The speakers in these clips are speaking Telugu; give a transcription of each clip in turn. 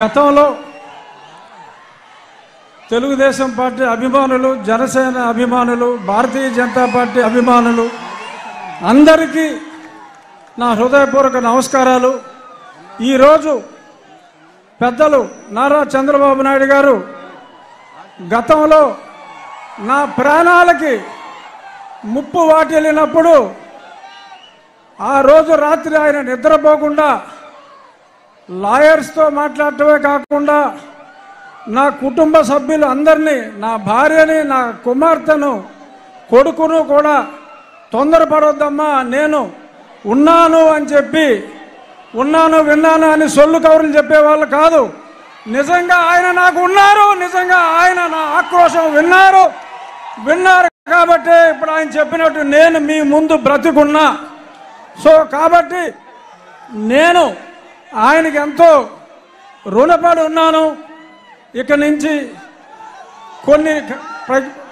గతంలో తెలుగుదేశం పార్టీ అభిమానులు, జనసేన అభిమానులు, భారతీయ జనతా పార్టీ అభిమానులు అందరికీ నా హృదయపూర్వక నమస్కారాలు. ఈరోజు పెద్దలు నారా చంద్రబాబు నాయుడు గారు గతంలో నా ప్రాణాలకి ముప్పు వాటిల్లినప్పుడు ఆ రోజు రాత్రి ఆయన నిద్రపోకుండా లాయర్స్తో మాట్లాడటమే కాకుండా నా కుటుంబ సభ్యులు అందరినీ, నా భార్యని, నా కుమార్తెను, కొడుకును కూడా తొందరపడొద్దమ్మా, నేను ఉన్నాను అని చెప్పి, ఉన్నాను విన్నాను అని సొల్లు కబుర్లు చెప్పేవాళ్ళు కాదు. నిజంగా ఆయన నాకు ఉన్నారు, నిజంగా ఆయన నా ఆక్రోశం విన్నారు కాబట్టి ఇప్పుడు ఆయన చెప్పినట్టు నేను మీ ముందు బ్రతికున్నా. సో కాబట్టి నేను ఆయనకి ఎంతో రుణపడి ఉన్నాను. ఇక నుంచి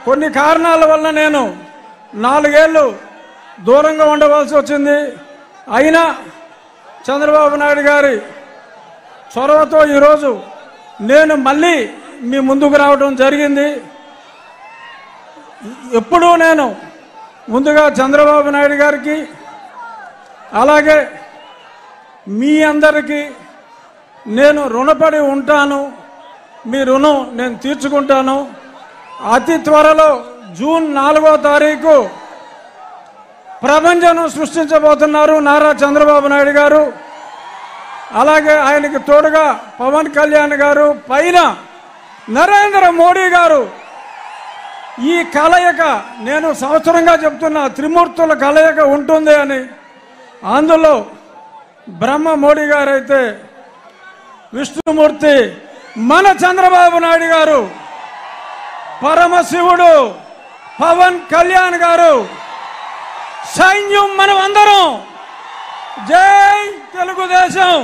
కొన్ని కారణాల వల్ల నేను 4 ఏళ్ళు దూరంగా ఉండవలసి వచ్చింది. అయినా చంద్రబాబు నాయుడు గారి చొరవతో ఈరోజు నేను మళ్ళీ మీ ముందుకు రావడం జరిగింది. ఎప్పుడూ నేను ముందుగా చంద్రబాబు నాయుడు గారికి, అలాగే మీ అందరికీ నేను రుణపడి ఉంటాను. మీ రుణం నేను తీర్చుకుంటాను. అతి త్వరలో జూన్ 4వ తారీఖు ప్రపంచం సృష్టించబోతున్నారు నారా చంద్రబాబు నాయుడు గారు. అలాగే ఆయనకి తోడుగా పవన్ కళ్యాణ్ గారు, పైన నరేంద్ర మోడీ గారు. ఈ కలయిక నేను సంవత్సరంగా చెప్తున్నా, త్రిమూర్తుల కలయిక ఉంటుంది అని. అందులో బ్రహ్మ మోడీ గారు అయితే, విష్ణుమూర్తి మన చంద్రబాబు నాయుడు గారు, పరమశివుడు పవన్ కళ్యాణ్ గారు, సైన్యం మనం అందరం. జై తెలుగుదేశం,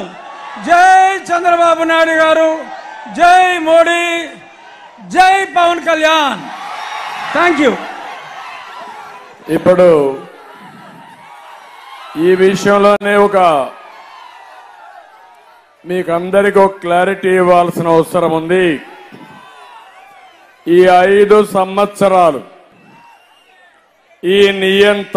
జై చంద్రబాబు నాయుడు గారు, జై మోడీ, జై పవన్ కళ్యాణ్. Thank you. ఇప్పుడు ఈ విషయంలోనే మీకు అందరికీ ఒక క్లారిటీ ఇవ్వాల్సిన అవసరం ఉంది. ఈ 5 సంవత్సరాలు ఈ నియంత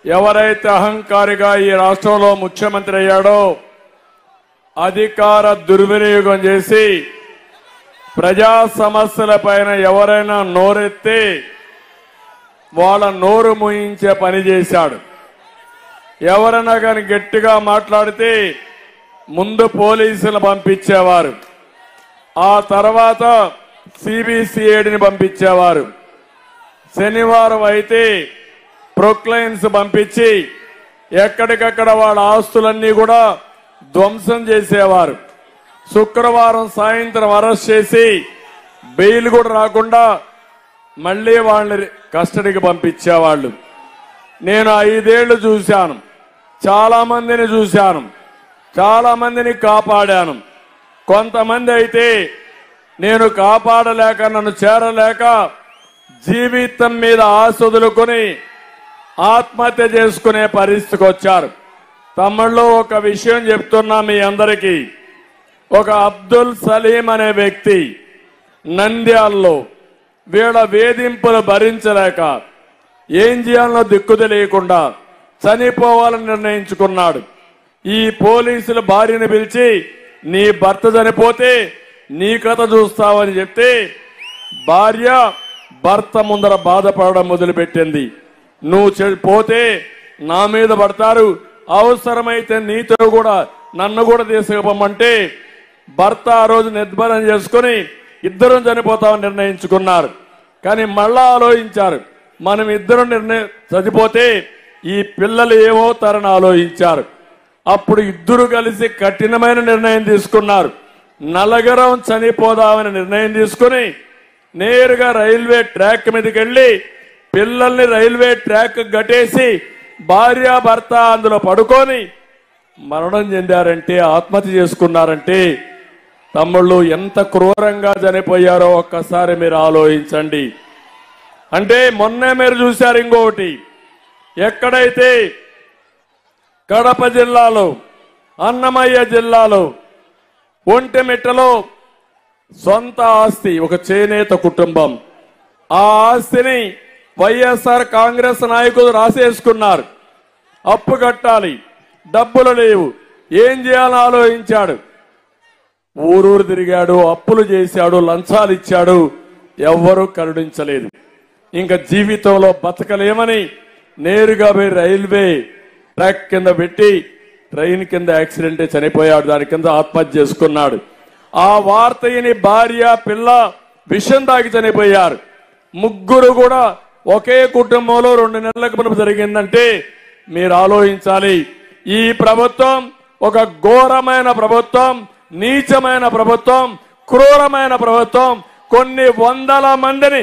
ఎవరైతే అహంకారిగా ఈ రాష్ట్రంలో ముఖ్యమంత్రి అయ్యాడో, అధికార దుర్వినియోగం చేసి ప్రజా సమస్యలపైన ఎవరైనా నోరెత్తి వాళ్ళ నోరు మూయించే పని చేశాడు. ఎవరైనా కానీ గట్టిగా మాట్లాడితే ముందు పోలీసులు పంపించేవారు, ఆ తర్వాత సిబిసిఐడిని పంపించేవారు. శనివారం అయితే ప్రొక్లైన్స్ పంపించి ఎక్కడికక్కడ వాళ్ళ ఆస్తులన్నీ కూడా ధ్వంసం చేసేవారు. శుక్రవారం సాయంత్రం అరెస్ట్ చేసి బెయిల్ కూడా రాకుండా మళ్లీ వాళ్ళని కస్టడీకి పంపించేవాళ్ళు. నేను 5 ఏళ్లు చూశాను, చాలా మందిని చూశాను, చాలా మందిని కాపాడాను. కొంతమంది అయితే నేను కాపాడలేక, నన్ను చేరలేక జీవితం మీద ఆశ వదులుకొని ఆత్మహత్య చేసుకునే పరిస్థితికి వచ్చారు. తమిళ్లో ఒక విషయం చెప్తున్నా మీ అందరికీ. ఒక అబ్దుల్ సలీం అనే వ్యక్తి నంద్యాలలో వీళ్ళ వేధింపులు భరించలేక ఏం చేయాలనో దిక్కు తెలియకుండా చనిపోవాలని నిర్ణయించుకున్నాడు. ఈ పోలీసులు భార్యను పిలిచి, నీ భర్త చనిపోతే నీ కథ చూస్తావని చెప్తే భార్య భర్త ముందర బాధపడడం మొదలుపెట్టింది. నువ్వు పోతే నా మీద పడతారు, అవసరమైతే నీతో కూడా నన్ను కూడా తీసుకుపోమంటే భర్త ఆ రోజు నిర్భరం చేసుకుని ఇద్దరం చనిపోతామని నిర్ణయించుకున్నారు. కానీ మళ్ళా ఆలోచించారు, మనం ఇద్దరం చనిపోతే ఈ పిల్లలు ఏమవుతారని ఆలోచించారు. అప్పుడు ఇద్దరు కలిసి కఠినమైన నిర్ణయం తీసుకున్నారు. నలుగురం చనిపోదామని నిర్ణయం తీసుకుని నేరుగా రైల్వే ట్రాక్ మీదకి వెళ్లి పిల్లల్ని రైల్వే ట్రాక్ గట్టేసి భార్యాభర్త అందులో పడుకొని మరణం చెందారంటే, ఆత్మహత్య చేసుకున్నారంటే తమ్ముళ్ళు ఎంత క్రూరంగా చనిపోయారో ఒక్కసారి మీరు ఆలోచించండి. అంటే మొన్నే మీరు చూశారు ఇంకొకటి, ఎక్కడైతే కడప జిల్లాలో, అన్నమయ్య జిల్లాలో ఒంటిమిట్టలో సొంత ఆస్తి ఒక చేనేత కుటుంబం. ఆ ఆస్తిని వైఎస్ఆర్ కాంగ్రెస్ నాయకులు రాసేసుకున్నారు. అప్పు కట్టాలి, డబ్బులు లేవు, ఏం చేయాలని ఆలోచించాడు. ఊరూరు తిరిగాడు, అప్పులు చేశాడు, లంచాలు ఇచ్చాడు, ఎవ్వరూ కరుణించలేదు. ఇంకా జీవితంలో బతకలేమని నేరుగా పోయి రైల్వే ట్రాక్ కింద పెట్టి ట్రైన్ కింద యాక్సిడెంట్ చనిపోయాడు. దాని కింద ఆత్మహత్య చేసుకున్నాడు. ఆ వార్తని భార్య పిల్ల విషం తాగి చనిపోయారు. ముగ్గురు కూడా ఒకే కుటుంబంలో 2 నెలలకు మునుపు జరిగిందంటే మీరు ఆలోచించాలి. ఈ ప్రభుత్వం ఒక ఘోరమైన ప్రభుత్వం, నీచమైన ప్రభుత్వం, క్రూరమైన ప్రభుత్వం. కొన్ని వందల మందిని